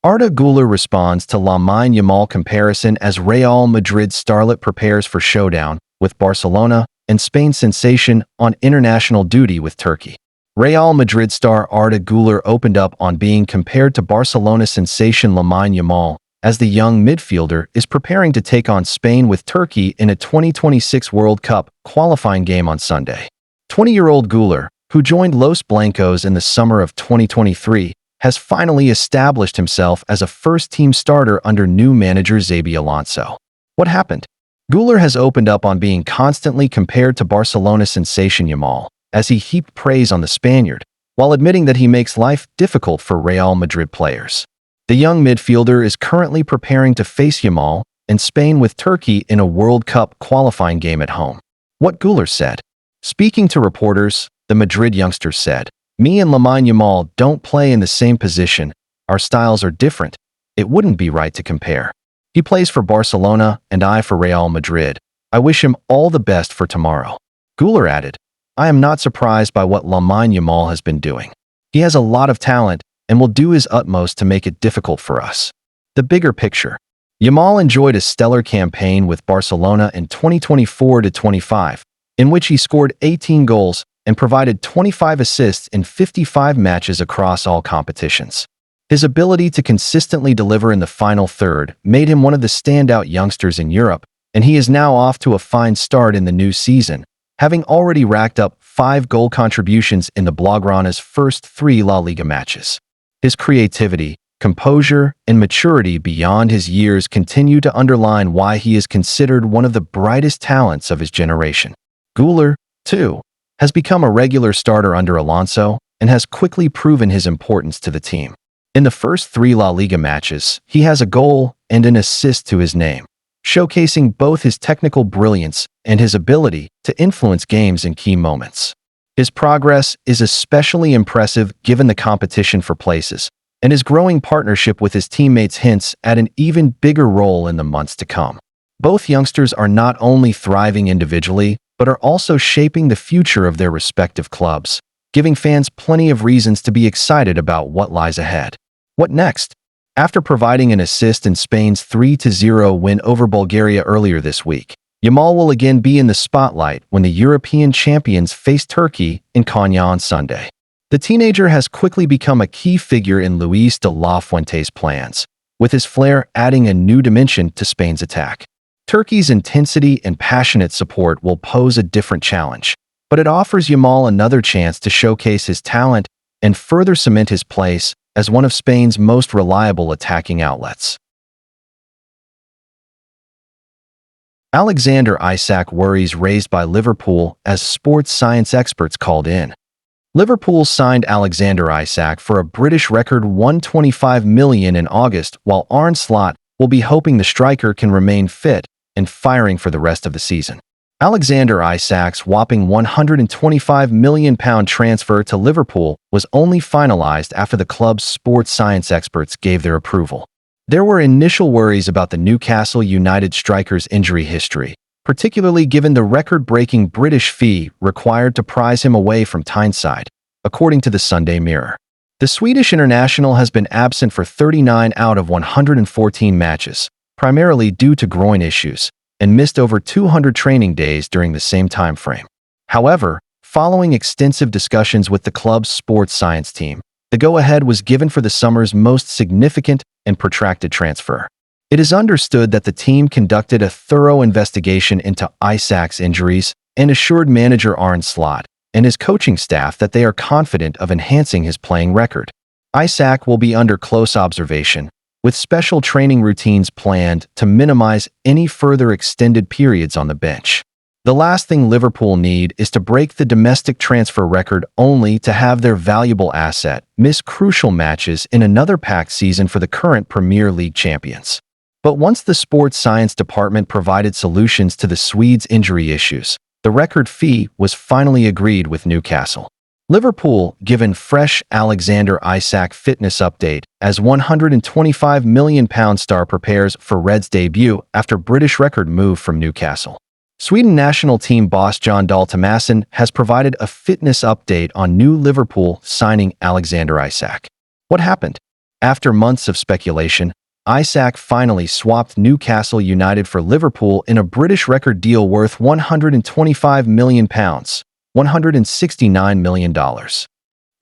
Arda Guler responds to Lamine Yamal comparison as Real Madrid starlet prepares for showdown with Barcelona and Spain sensation on international duty with Turkey. Real Madrid star Arda Guler opened up on being compared to Barcelona sensation Lamine Yamal as the young midfielder is preparing to take on Spain with Turkey in a 2026 World Cup qualifying game on Sunday. 20-year-old Guler, who joined Los Blancos in the summer of 2023, has finally established himself as a first-team starter under new manager Xabi Alonso. What happened? Guler has opened up on being constantly compared to Barcelona sensation Yamal, as he heaped praise on the Spaniard, while admitting that he makes life difficult for Real Madrid players. The young midfielder is currently preparing to face Yamal and Spain with Turkey in a World Cup qualifying game at home. What Guler said. Speaking to reporters, the Madrid youngster said, "Me and Lamine Yamal don't play in the same position. Our styles are different. It wouldn't be right to compare. He plays for Barcelona and I for Real Madrid. I wish him all the best for tomorrow." Guler added, "I am not surprised by what Lamine Yamal has been doing. He has a lot of talent and will do his utmost to make it difficult for us." The bigger picture. Yamal enjoyed a stellar campaign with Barcelona in 2024-25, in which he scored 18 goals and provided 25 assists in 55 matches across all competitions. His ability to consistently deliver in the final third made him one of the standout youngsters in Europe, and he is now off to a fine start in the new season, having already racked up 5 goal contributions in the Blaugrana's first 3 La Liga matches. His creativity, composure, and maturity beyond his years continue to underline why he is considered one of the brightest talents of his generation. Guler, too, has become a regular starter under Alonso and has quickly proven his importance to the team. In the first 3 La Liga matches, he has a goal and an assist to his name, showcasing both his technical brilliance and his ability to influence games in key moments. His progress is especially impressive given the competition for places, and his growing partnership with his teammates hints at an even bigger role in the months to come. Both youngsters are not only thriving individually, but are also shaping the future of their respective clubs, giving fans plenty of reasons to be excited about what lies ahead. What next? After providing an assist in Spain's 3-0 win over Bulgaria earlier this week, Yamal will again be in the spotlight when the European champions face Turkey in Konya on Sunday. The teenager has quickly become a key figure in Luis de la Fuente's plans, with his flair adding a new dimension to Spain's attack. Turkey's intensity and passionate support will pose a different challenge, but it offers Yamal another chance to showcase his talent and further cement his place as one of Spain's most reliable attacking outlets. Alexander Isak worries raised by Liverpool as sports science experts called in. Liverpool signed Alexander Isak for a British record £125 million in August, while Arne Slot will be hoping the striker can remain fit and firing for the rest of the season. Alexander Isak's whopping £125 million transfer to Liverpool was only finalized after the club's sports science experts gave their approval. There were initial worries about the Newcastle United striker's injury history, particularly given the record-breaking British fee required to prize him away from Tyneside, according to the Sunday Mirror. The Swedish international has been absent for 39 out of 114 matches, primarily due to groin issues, and missed over 200 training days during the same time frame. However, following extensive discussions with the club's sports science team, the go-ahead was given for the summer's most significant and protracted transfer. It is understood that the team conducted a thorough investigation into Isak's injuries and assured manager Arne Slot and his coaching staff that they are confident of enhancing his playing record. Isak will be under close observation, with special training routines planned to minimize any further extended periods on the bench. The last thing Liverpool need is to break the domestic transfer record only to have their valuable asset miss crucial matches in another packed season for the current Premier League champions. But once the sports science department provided solutions to the Swedes' injury issues, the record fee was finally agreed with Newcastle. Liverpool given fresh Alexander Isak fitness update as £125 million star prepares for Reds' debut after British record move from Newcastle. Sweden national team boss John Dahl Tomasson has provided a fitness update on new Liverpool signing Alexander Isak. What happened? After months of speculation, Isak finally swapped Newcastle United for Liverpool in a British record deal worth £125 million, $169 million.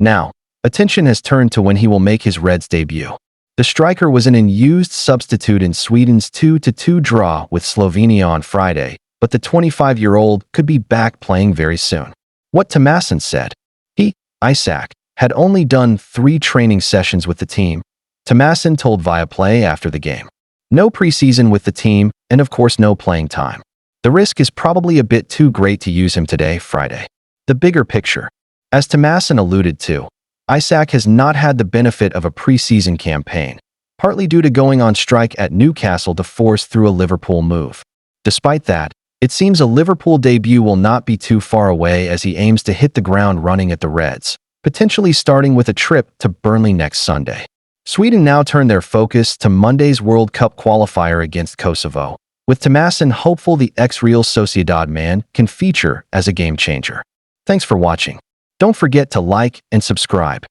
Now, attention has turned to when he will make his Reds debut. The striker was an unused substitute in Sweden's 2-2 draw with Slovenia on Friday, but the 25-year-old could be back playing very soon. What Tomasson said. Isak, had only done 3 training sessions with the team, Tomasson told Viaplay after the game. No preseason with the team, and of course no playing time. The risk is probably a bit too great to use him today, Friday. The bigger picture. As Tomasson alluded to, Isak has not had the benefit of a preseason campaign, partly due to going on strike at Newcastle to force through a Liverpool move. Despite that, it seems a Liverpool debut will not be too far away as he aims to hit the ground running at the Reds, potentially starting with a trip to Burnley next Sunday. Sweden now turn their focus to Monday's World Cup qualifier against Kosovo, with Tomasson hopeful the ex-Real Sociedad man can feature as a game-changer. Thanks for watching. Don't forget to like and subscribe.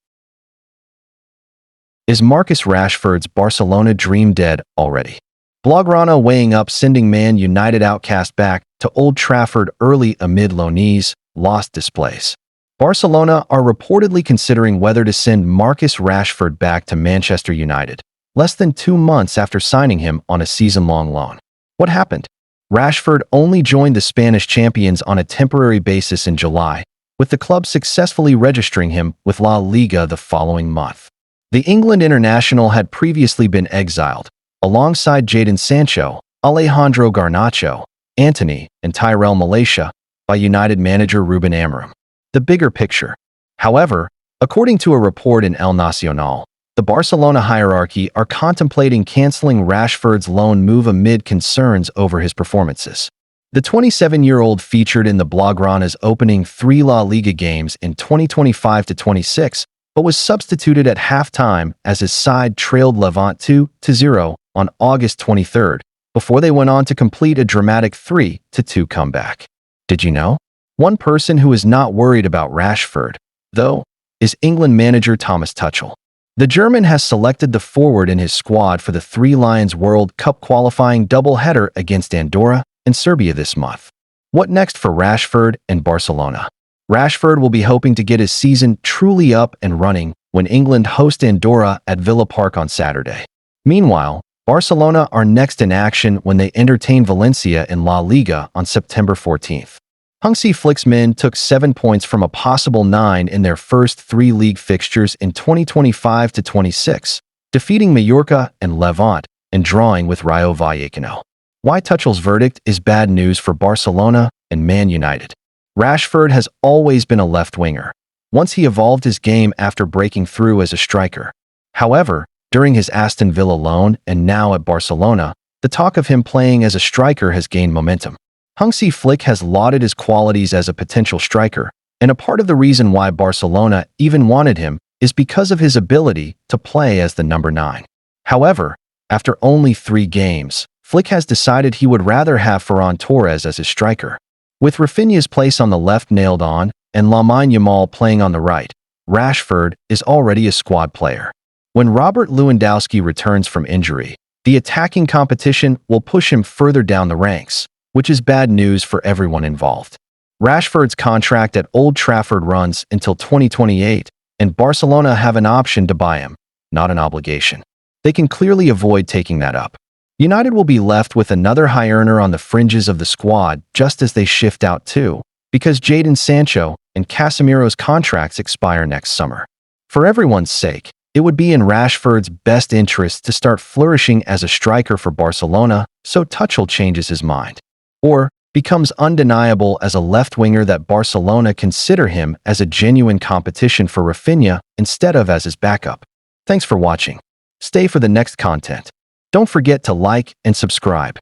Is Marcus Rashford's Barcelona dream dead already? Blaugrana weighing up sending Man United outcast back to Old Trafford early amid loanees' lost displays. Barcelona are reportedly considering whether to send Marcus Rashford back to Manchester United, less than 2 months after signing him on a season-long loan. What happened? Rashford only joined the Spanish champions on a temporary basis in July, with the club successfully registering him with La Liga the following month. The England international had previously been exiled, alongside Jadon Sancho, Alejandro Garnacho, Antony, and Tyrell Malacia, by United manager Ruben Amorim. The bigger picture. However, according to a report in El Nacional, the Barcelona hierarchy are contemplating canceling Rashford's loan move amid concerns over his performances. The 27-year-old featured in the Blaugrana's opening 3 La Liga games in 2025-26, but was substituted at halftime as his side trailed Levante 2-0 on August 23, before they went on to complete a dramatic 3-2 comeback. Did you know? One person who is not worried about Rashford, though, is England manager Thomas Tuchel. The German has selected the forward in his squad for the Three Lions World Cup qualifying doubleheader against Andorra and Serbia this month. What next for Rashford and Barcelona? Rashford will be hoping to get his season truly up and running when England host Andorra at Villa Park on Saturday. Meanwhile, Barcelona are next in action when they entertain Valencia in La Liga on September 14th. Hansi Flick's men took 7 points from a possible 9 in their first 3 league fixtures in 2025-26, defeating Mallorca and Levante and drawing with Rayo Vallecano. Why Tuchel's verdict is bad news for Barcelona and Man United. Rashford has always been a left winger. Once he evolved his game after breaking through as a striker. However, during his Aston Villa loan and now at Barcelona, the talk of him playing as a striker has gained momentum. Hansi Flick has lauded his qualities as a potential striker, and a part of the reason why Barcelona even wanted him is because of his ability to play as the number 9. However, after only 3 games, Flick has decided he would rather have Ferran Torres as his striker. With Rafinha's place on the left nailed on and Lamine Yamal playing on the right, Rashford is already a squad player. When Robert Lewandowski returns from injury, the attacking competition will push him further down the ranks, which is bad news for everyone involved. Rashford's contract at Old Trafford runs until 2028, and Barcelona have an option to buy him, not an obligation. They can clearly avoid taking that up. United will be left with another high earner on the fringes of the squad just as they shift out too, because Jadon Sancho and Casemiro's contracts expire next summer. For everyone's sake, it would be in Rashford's best interest to start flourishing as a striker for Barcelona so Tuchel changes his mind, or becomes undeniable as a left winger that Barcelona consider him as a genuine competition for Rafinha instead of as his backup. Thanks for watching. Stay for the next content. Don't forget to like and subscribe.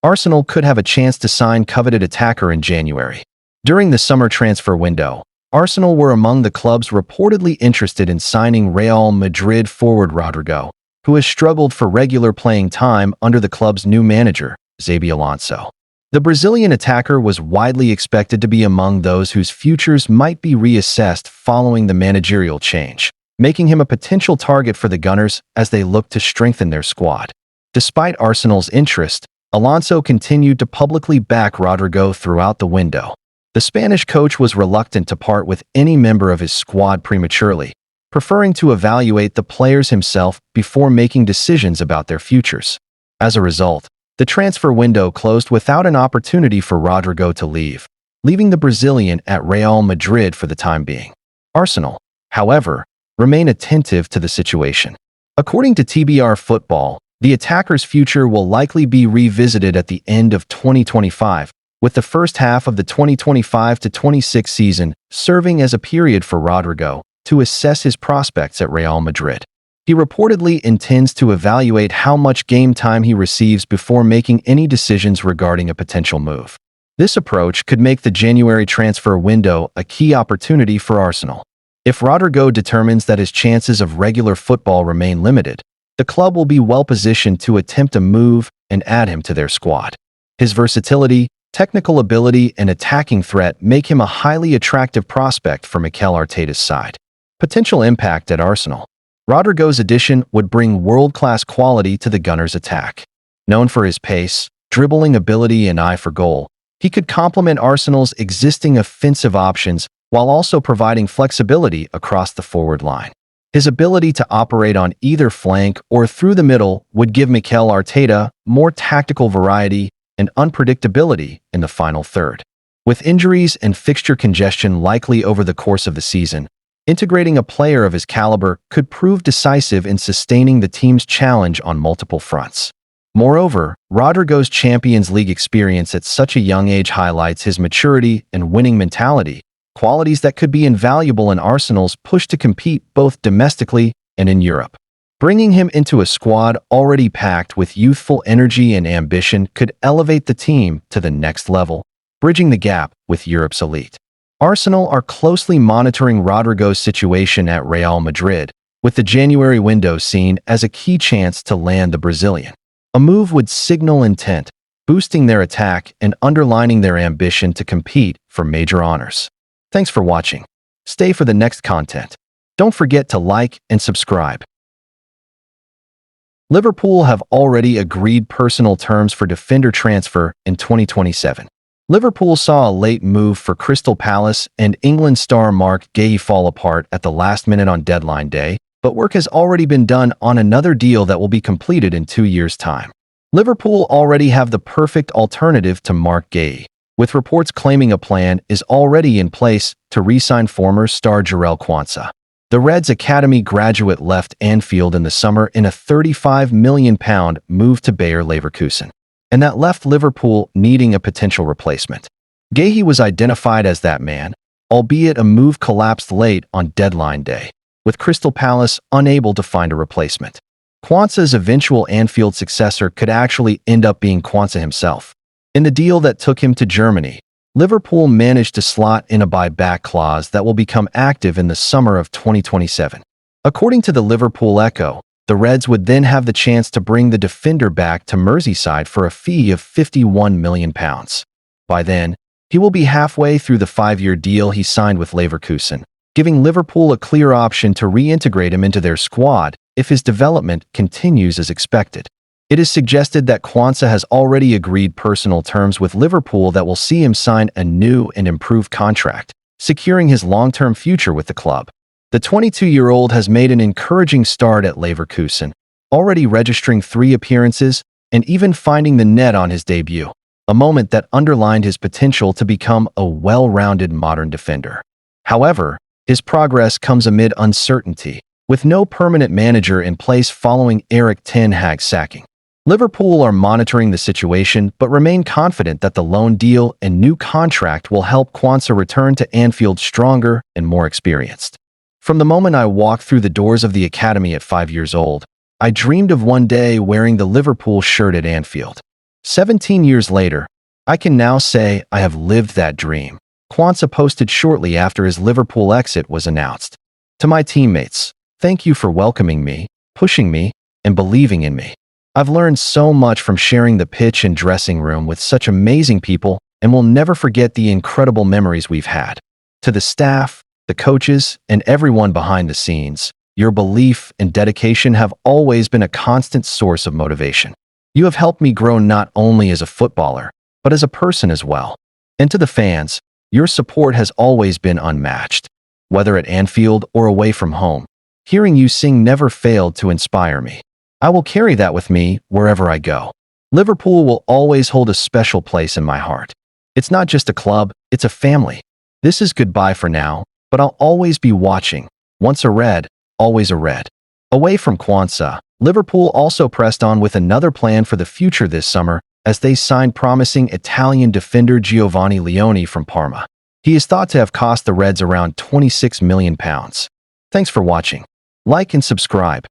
Arsenal could have a chance to sign coveted attacker in January. During the summer transfer window, Arsenal were among the clubs reportedly interested in signing Real Madrid forward Rodrigo, who has struggled for regular playing time under the club's new manager, Xabi Alonso. The Brazilian attacker was widely expected to be among those whose futures might be reassessed following the managerial change. making him a potential target for the Gunners as they look to strengthen their squad. Despite Arsenal's interest, Alonso continued to publicly back Rodrygo throughout the window. The Spanish coach was reluctant to part with any member of his squad prematurely, preferring to evaluate the players himself before making decisions about their futures. As a result, the transfer window closed without an opportunity for Rodrygo to leave, leaving the Brazilian at Real Madrid for the time being. Arsenal, however, remain attentive to the situation. According to TBR Football, the attacker's future will likely be revisited at the end of 2025, with the first half of the 2025-26 season serving as a period for Rodrygo to assess his prospects at Real Madrid. He reportedly intends to evaluate how much game time he receives before making any decisions regarding a potential move. This approach could make the January transfer window a key opportunity for Arsenal. If Rodrygo determines that his chances of regular football remain limited, the club will be well-positioned to attempt a move and add him to their squad. His versatility, technical ability, and attacking threat make him a highly attractive prospect for Mikel Arteta's side. Potential impact at Arsenal. Rodrygo's addition would bring world-class quality to the Gunners' attack. Known for his pace, dribbling ability, and eye for goal, he could complement Arsenal's existing offensive options while also providing flexibility across the forward line. His ability to operate on either flank or through the middle would give Mikel Arteta more tactical variety and unpredictability in the final third. With injuries and fixture congestion likely over the course of the season, integrating a player of his caliber could prove decisive in sustaining the team's challenge on multiple fronts. Moreover, Rodrygo's Champions League experience at such a young age highlights his maturity and winning mentality, qualities that could be invaluable in Arsenal's push to compete both domestically and in Europe. Bringing him into a squad already packed with youthful energy and ambition could elevate the team to the next level, bridging the gap with Europe's elite. Arsenal are closely monitoring Rodrygo's situation at Real Madrid, with the January window seen as a key chance to land the Brazilian. A move would signal intent, boosting their attack and underlining their ambition to compete for major honors. Thanks for watching. Stay for the next content. Don't forget to like and subscribe. Liverpool have already agreed personal terms for defender transfer in 2027. Liverpool saw a late move for Crystal Palace and England star Mark Guehi fall apart at the last minute on deadline day, but work has already been done on another deal that will be completed in 2 years' time. Liverpool already have the perfect alternative to Mark Guehi, with reports claiming a plan is already in place to re-sign former star Jarell Quansah. The Reds' academy graduate left Anfield in the summer in a £35 million move to Bayer Leverkusen, and that left Liverpool needing a potential replacement. Guehi was identified as that man, albeit a move collapsed late on deadline day, with Crystal Palace unable to find a replacement. Quansah's eventual Anfield successor could actually end up being Quansah himself. In the deal that took him to Germany, Liverpool managed to slot in a buyback clause that will become active in the summer of 2027. According to the Liverpool Echo, the Reds would then have the chance to bring the defender back to Merseyside for a fee of £51 million. By then, he will be halfway through the 5-year deal he signed with Leverkusen, giving Liverpool a clear option to reintegrate him into their squad if his development continues as expected. It is suggested that Quansah has already agreed personal terms with Liverpool that will see him sign a new and improved contract, securing his long-term future with the club. The 22-year-old has made an encouraging start at Leverkusen, already registering 3 appearances and even finding the net on his debut, a moment that underlined his potential to become a well-rounded modern defender. However, his progress comes amid uncertainty, with no permanent manager in place following Erik ten Hag's sacking. Liverpool are monitoring the situation but remain confident that the loan deal and new contract will help Quansah return to Anfield stronger and more experienced. From the moment I walked through the doors of the academy at 5 years old, I dreamed of one day wearing the Liverpool shirt at Anfield. 17 years later, I can now say I have lived that dream, Quansah posted shortly after his Liverpool exit was announced. To my teammates, thank you for welcoming me, pushing me, and believing in me. I've learned so much from sharing the pitch and dressing room with such amazing people and will never forget the incredible memories we've had. To the staff, the coaches, and everyone behind the scenes, Your belief and dedication have always been a constant source of motivation. You have helped me grow not only as a footballer, but as a person as well. And to the fans, your support has always been unmatched. Whether at Anfield or away from home, hearing you sing never failed to inspire me. I will carry that with me wherever I go. Liverpool will always hold a special place in my heart. It's not just a club, it's a family. This is goodbye for now, but I'll always be watching. Once a Red, always a Red. Away from Kwanzaa, Liverpool also pressed on with another plan for the future this summer as they signed promising Italian defender Giovanni Leone from Parma. He is thought to have cost the Reds around £26 million. Thanks for watching. Like and subscribe.